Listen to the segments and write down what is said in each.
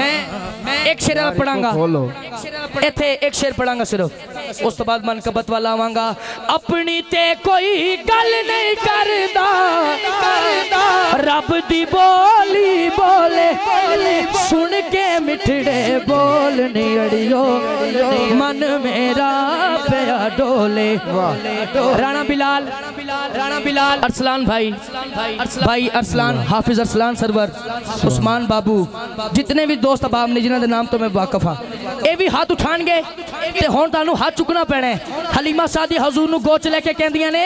मैं एक शेर पढ़ांगा, इत्थे एक शेर पढ़ांगा सिर्फ, उस तो बाद मनकबत वाला आवांगा। अपनी ते कोई गल नहीं करदा, रब दी बोली बोले, सुन के मिठड़े बोल नहीं अड़ियो, मन मेरा पिया डोले। राणा बिलाल अरसलान भाई अरसलान, हाफिज अरसलान सरवर, उस्मान बाबू, जितने भी दोस्त अबाब ने जिन्होंने नाम तो मैं वाकफ हाँ, ये भी हाथ उठाएंगे ते हुण तानू हाथ चुकना पैना है। हलीमा सादी हजूर नू गोच लेके कहंदियां ने,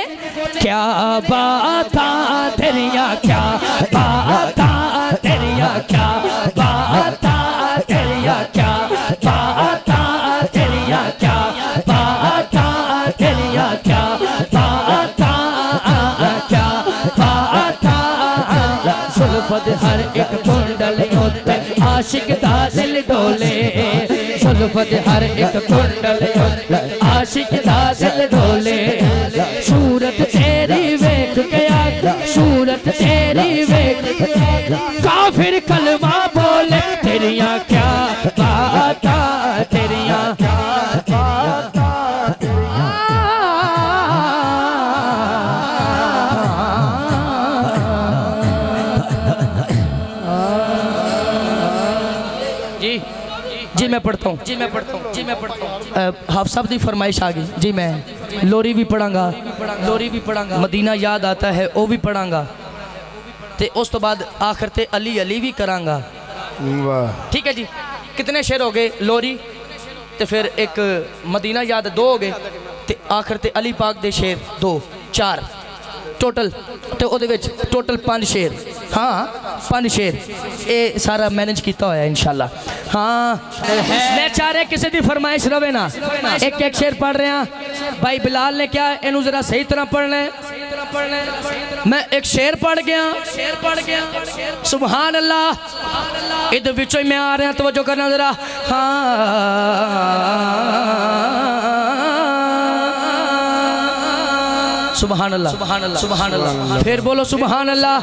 क्या बातां तेरियां, क्या बातां तेरियां, क्या बातां तेरियां, क्या बातां तेरियां, क्या बातां तेरियां, क्या बातां, क्या बातां। सुल्फत हर एक कुंडल उत्ते आशिक दा दिल डोले, सुल्फत हर एक कुंडल उत्ते आशिक दा दिल डोले। सूरत तेरी वेख गया, सूरत तेरी वेख, काफिर कलमा बोले, तेरियां क्या बातां तेरियां, जी मैं पढ़ता हूँ। हाफ साहब की फरमाइश आ गई जी, मैं लोरी भी पढ़ांगा, मदीना याद आता है वो भी पढ़ांगा, ते उस तो बाद आखिर ते अली भी करांगा। ठीक है जी, कितने शेर हो गए? लोरी ते फिर एक मदीना याद 2 हो गए, ते आखिर ते अली पाक दे शेर 2 4 टोटल, तो वो टोटल 5 शेर। हाँ 5 शेर ये सारा मैनेज किया होया इंशाल्लाह। हाँ मैं चाह रहा किसी की फरमाइश रवे ना, एक एक शेर पढ़ रहे हैं। भाई बिलाल ने क्या इनू जरा सही तरह पढ़ना है। मैं एक शेर पढ़ गया, सुभान अल्लाह, इधर विचों ही मैं आ रहा, तवज्जो करना जरा। हाँ सुभान अल्लाह, फिर बोलो सुभान अल्लाह।